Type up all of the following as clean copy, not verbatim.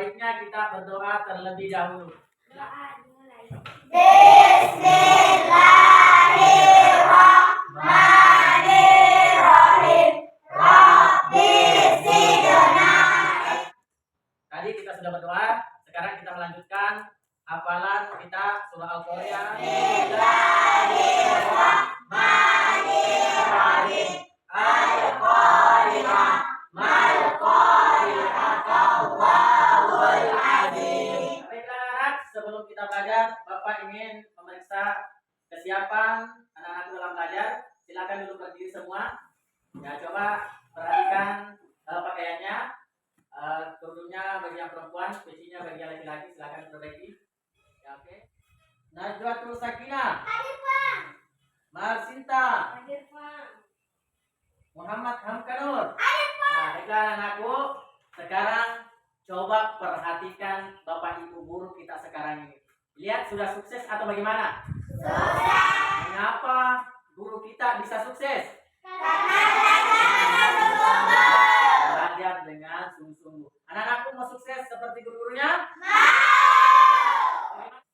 sebaiknya kita berdoa terlebih dahulu. Doa dimulai. Bismillahirrahmanirrahim. Rabbi zidna. Tadi kita sudah berdoa, sekarang kita melanjutkan hafalan kita surah Al-Qari'ah. Bismillahirrahmanirrahim. Al-Qari'ah. Mal-Qari'ah. Azim. Baiklah anak, sebelum kita belajar, Bapak ingin memeriksa kesiapan anak-anak dalam belajar. Silakan dulu berdiri semua. Ya, coba perhatikan pakaiannya. Kerudungnya bagi yang perempuan, pecinya bagi yang laki-laki. Silakan perbaiki. Ya, oke. Najwatul Sakinah. Hadir, Bang. Marsinta. Hadir, Bang. Muhammad Hamkanur. Hadir, Bang. Nah, baiklah anakku. Sekarang coba perhatikan Bapak Ibu guru kita sekarang ini. Lihat sudah sukses atau bagaimana? Sukses. Mengapa guru kita bisa sukses? Belajar dengan sungguh-sungguh. Anak-anakku mau sukses seperti guru-gurunya?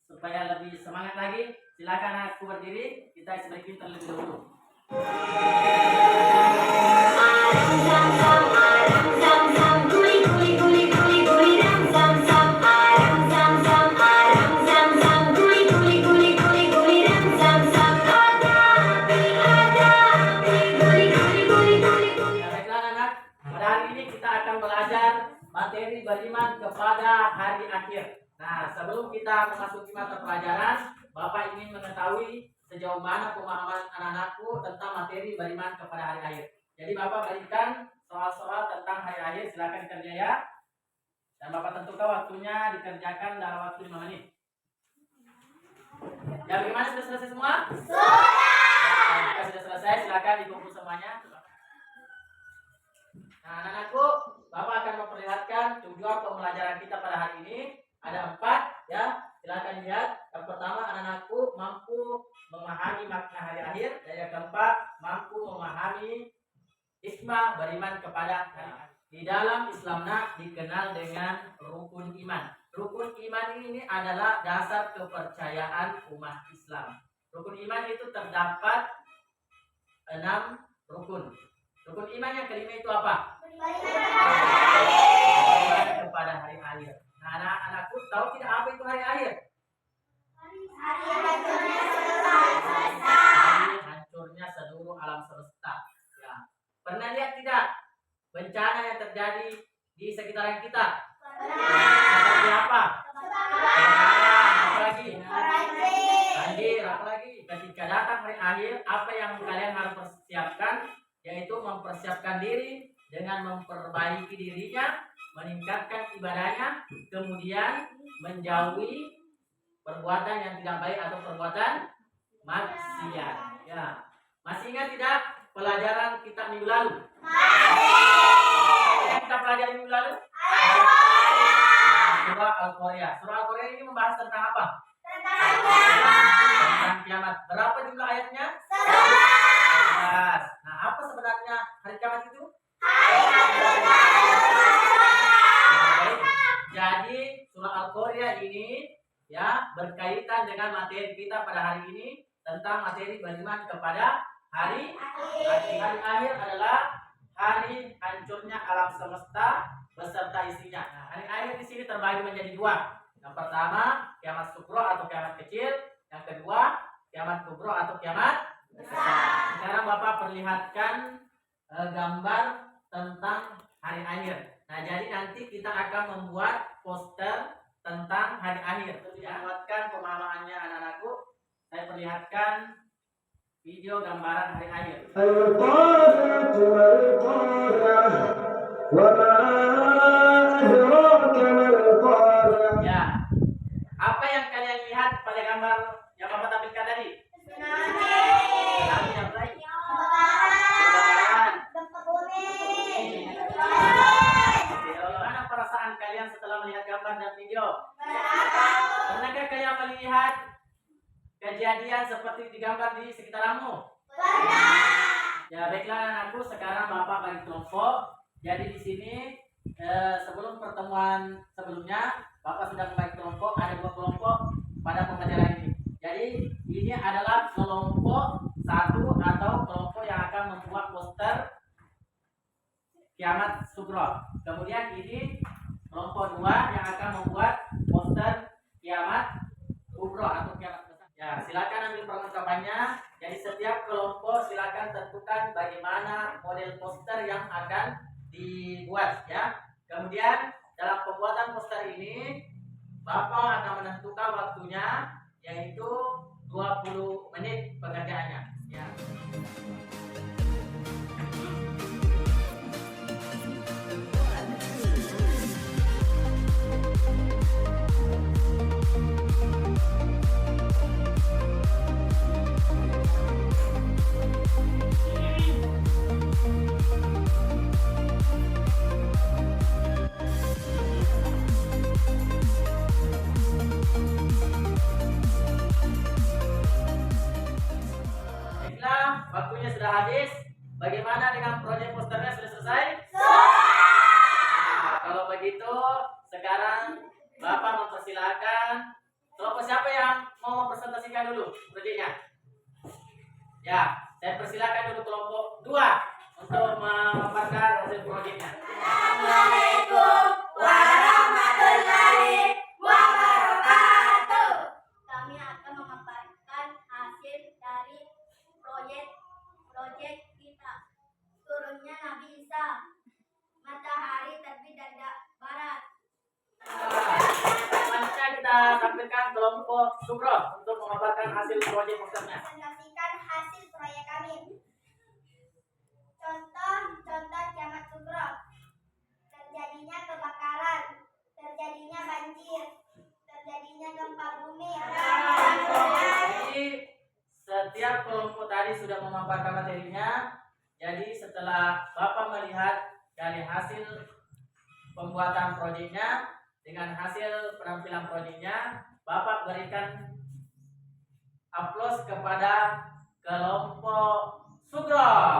Supaya lebih semangat lagi, silakan anakku berdiri. Kita sebaiknya terlebih dahulu. Materi beriman kepada hari akhir. Nah, sebelum kita memasuki mata pelajaran, Bapak ingin mengetahui sejauh mana pemahaman anak-anakku tentang materi beriman kepada hari akhir. Jadi Bapak berikan soal-soal tentang hari akhir, silakan dikerja ya. Dan Bapak tentukan waktunya dikerjakan dalam waktu 5 menit. Ya, bagaimana sudah selesai semua? Sudah. Nah, jika sudah selesai, silakan dikumpul semuanya. Nah, anak-anakku, Bapak akan memperlihatkan tujuan pembelajaran kita pada hari ini. Ada 4 ya. Silakan lihat. Yang pertama, anak-anakku mampu memahami makna hari akhir. Dan yang keempat, mampu memahami hikmah beriman kepada hari akhir. Di dalam Islam dikenal dengan rukun iman. Rukun iman ini adalah dasar kepercayaan umat Islam. Rukun iman itu terdapat 6 rukun. Rukun iman yang kelima itu apa? Beriman kepada hari akhir. Nah, anak-anakku tahu tidak apa itu hari akhir? Hari hancurnya seluruh alam semesta. Ya. Pernah lihat tidak bencana yang terjadi di sekitaran kita? Seperti apa? Apa lagi? Banjir, apa lagi? Ketika datang hari akhir, apa yang kalian harus persiapkan? Yaitu mempersiapkan diri dengan memperbaiki dirinya, meningkatkan ibadahnya, kemudian menjauhi perbuatan yang tidak baik atau perbuatan maksiat. Ya, masih ingat tidak pelajaran kita minggu lalu? Yang kita pelajari minggu lalu? Surah Al-Qari'ah. Surah Al-Qari'ah ini membahas tentang apa? Tentang kiamat. Berapa jumlah ayatnya? 11. Nah, apa sebenarnya hari kiamat itu? Jadi surah Al-Qari'ah ini ya berkaitan dengan materi kita pada hari ini tentang materi beriman kepada hari akhir. Hari akhir adalah hari hancurnya alam semesta beserta isinya. Nah, hari akhir di sini terbagi menjadi 2. Yang pertama, kiamat sukro atau kiamat kecil. Yang kedua, kiamat kubro atau kiamat besar. Sekarang Bapak perlihatkan gambar tentang hari akhir. Nah, jadi nanti kita akan membuat poster tentang hari akhir. Untuk dibuatkan pemahamannya anak-anakku, saya perlihatkan video gambaran hari akhir. Ya, apa yang kalian lihat pada gambar yang Bapak tampilkan tadi? Tsunami yang baik. Bagaimana perasaan kalian setelah melihat gambar dan video? Pernahkah kalian melihat kejadian seperti digambar di sekitarmu? Ya, baiklah anakku, sekarang Bapak bagi kelompok. Jadi di sini sebelum pertemuan sebelumnya Bapak sudah membagi kelompok, ada 2 kelompok pada pembelajaran ini. Jadi ini adalah kelompok 1 atau kelompok yang akan membuat poster kiamat sugro. Kemudian ini kelompok 2 yang akan membuat poster kiamat kubro atau kiamat besar. Ya, silakan ambil perlengkapannya. Jadi setiap kelompok silakan tentukan bagaimana model poster yang akan dibuat ya. Kemudian dalam pembuatan poster ini Bapak akan menentukan waktunya, yaitu 20 menit pekerjaannya ya. Waktunya sudah habis. Bagaimana dengan proyek posternya, sudah selesai? Nah, kalau begitu sekarang Bapak mempersilahkan kelompok siapa yang mau mempresentasikan dulu proyeknya? Ya, saya persilakan dulu kelompok 2 untuk memaparkan hasil proyeknya. Assalamualaikum warahmatullahi wabarakatuh. Kami akan memaparkan hasil dari proyek kita. Turunnya Nabi Isa. Matahari terbit dari barat. Selanjutnya kita tampilkan kelompok Sugro untuk memaparkan hasil proyek posternya. Presentasikan hasil proyek kami. Contoh kiamat sugro. Terjadinya kebakaran, terjadinya banjir, terjadinya gempa bumi. Jadi setiap kelompok tadi sudah memaparkan materinya. Jadi setelah Bapak melihat dari hasil pembuatan proyeknya dengan hasil penampilan proyeknya, Bapak berikan aplaus kepada kelompok Sugro.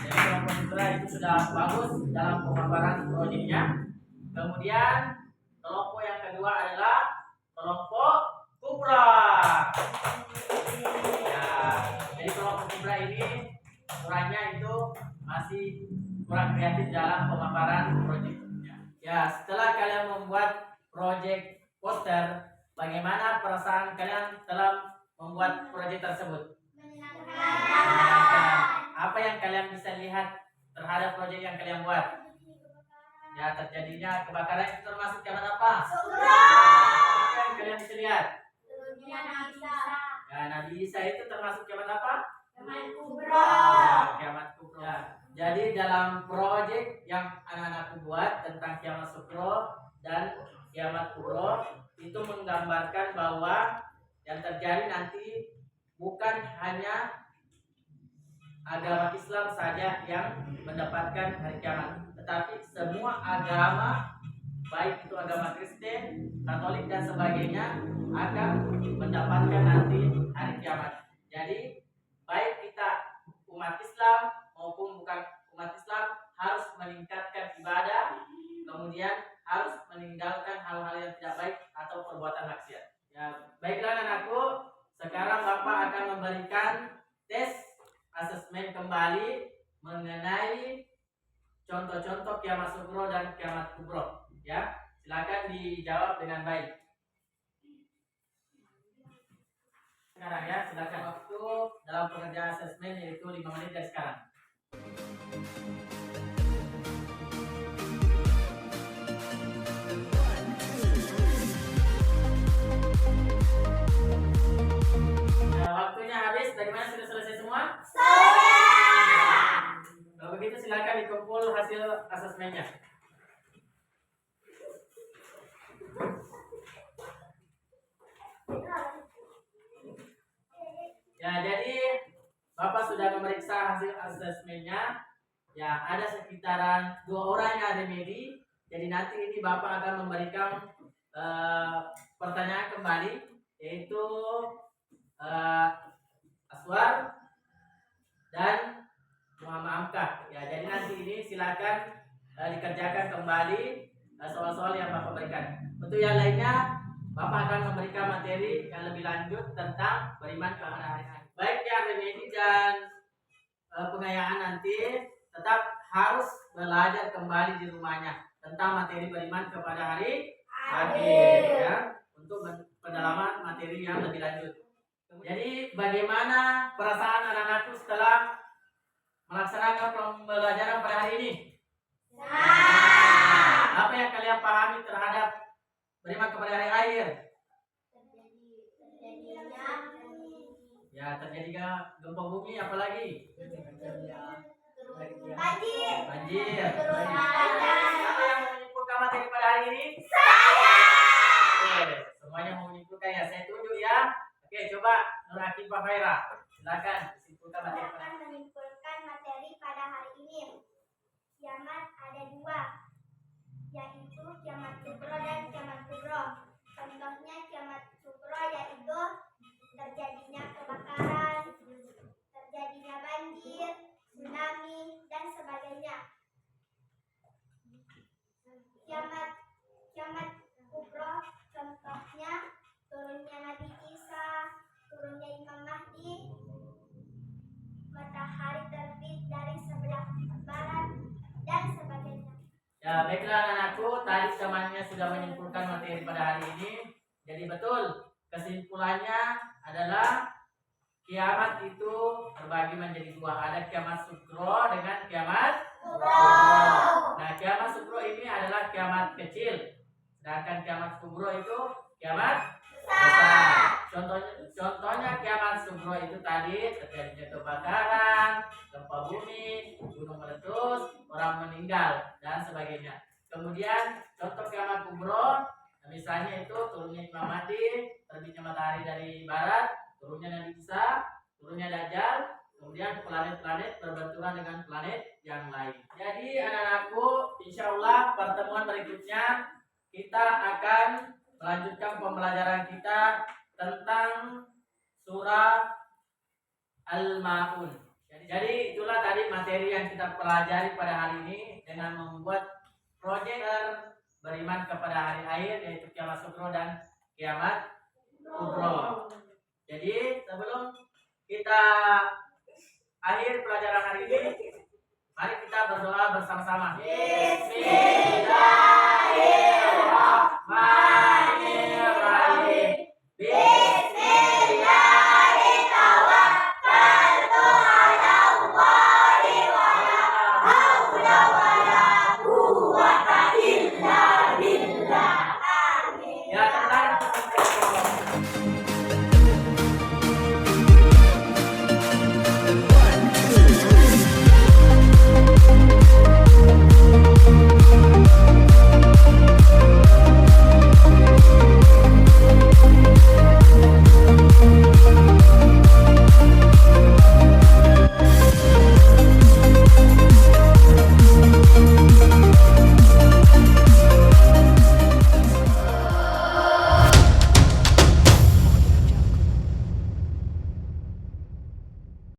Jadi kelompok Sugro itu sudah bagus dalam pemaparan proyeknya. Kemudian kelompok yang kedua adalah kelompok Kubra. Ya, jadi kelompok Kubra ini kurangnya itu masih kurang kreatif dalam pemaparan proyeknya. Ya, setelah kalian membuat proyek poster, bagaimana perasaan kalian dalam membuat proyek tersebut? Menyenangkan. Apa yang kalian bisa lihat terhadap proyek yang kalian buat? Ya, terjadinya kebakaran itu termasuk kiamat apa? Apa yang kalian bisa lihat? Turunnya Nabi Isa. Ya, Nabi Isa itu termasuk kiamat apa? Kiamat kubro. Ya, kiamat kubro. Ya, jadi dalam proyek yang anak-anakku buat tentang kiamat sugro dan kiamat kubro itu menggambarkan bahwa yang terjadi nanti bukan hanya agama Islam saja yang mendapatkan hari kiamat, tetapi semua agama, baik itu agama Kristen, Katolik dan sebagainya, akan mendapatkan nanti hari kiamat. Jadi baik kita umat Islam maupun bukan umat Islam harus meningkatkan ibadah, kemudian harus meninggalkan hal-hal yang tidak baik atau perbuatan maksiat. Ya, baiklah anakku, sekarang Bapak akan memberikan tes asesmen kembali mengenai contoh-contoh kiamat sugro dan kiamat kubro. Ya, silakan dijawab dengan baik. Sekarang ya, silakan waktu dalam pengerjaan asesmen yaitu 5 menit dari sekarang. Ya, waktunya habis. Bagaimana, sudah selesai semua? Kalau begitu silakan dikumpul hasil asesmennya. Ya, jadi Bapak sudah memeriksa hasil asesmennya. Ya, ada sekitaran 2 orang yang ada remedi. Jadi nanti ini Bapak akan memberikan pertanyaan kembali, yaitu Aswar dan Muhammad Amkah. Ya, jadi nanti ini dikerjakan kembali soal-soal yang Bapak berikan. Untuk yang lainnya, Bapak akan memberikan materi yang lebih lanjut tentang beriman kepada hari akhir. Baik yang remedi dan pengayaan nanti tetap harus belajar kembali di rumahnya tentang materi beriman kepada hari akhir, ya, untuk pendalaman materi yang lebih lanjut. Jadi bagaimana perasaan anak-anakku setelah melaksanakan pembelajaran pada hari ini? Apa yang kalian pahami terhadap beriman kepada hari akhir? Ya, terjadinya gempa bumi, apalagi? Banjir. Siapa yang menyimpulkan materi pada hari ini? Oke, semuanya mau menyimpulkan ya. Saya tunjuk ya. Oke, coba Nur Akifah Faira. Silakan simpulkan materi pada hari ini. Menyimpulkan materi pada hari ini. Kiamat ada dua, yaitu kiamat kubro dan kiamat kubro. Contohnya kiamat kubro yaitu terjadinya kebakaran, terjadinya banjir, tsunami, dan sebagainya. Kiamat kubro contohnya turunnya Nabi Isa, turunnya Imam Mahdi, matahari terbit dari sebelah barat, dan sebagainya. Ya, baiklah anak-anakku, tadi temannya sudah menyimpulkan materi pada hari ini. Jadi betul, kesimpulannya adalah kiamat itu terbagi menjadi dua. Ada kiamat sukro dengan kiamat kubro. Nah, kiamat sukro ini adalah kiamat kecil, sedangkan kiamat kubro itu kiamat besar. Contohnya kiamat sukro itu tadi terjadinya kebakaran, gempa bumi, gunung meletus, orang meninggal, dan sebagainya. Kemudian contoh kiamat kubro, misalnya itu turunnya Imam Mahdi, terbitnya matahari dari barat, turunnya Nabi Isa, turunnya Dajjal, kemudian planet-planet berbenturan dengan planet yang lain. Jadi anak-anakku, insya Allah pertemuan berikutnya kita akan melanjutkan pembelajaran kita tentang surah Al-Ma'un. Jadi itulah tadi materi yang kita pelajari pada hari ini dengan membuat proyek beriman kepada hari akhir, yaitu kiamat sukro dan kiamat kubro. Jadi sebelum kita akhir pelajaran hari ini, mari kita berdoa bersama-sama. Bismillahirrahmanirrahim.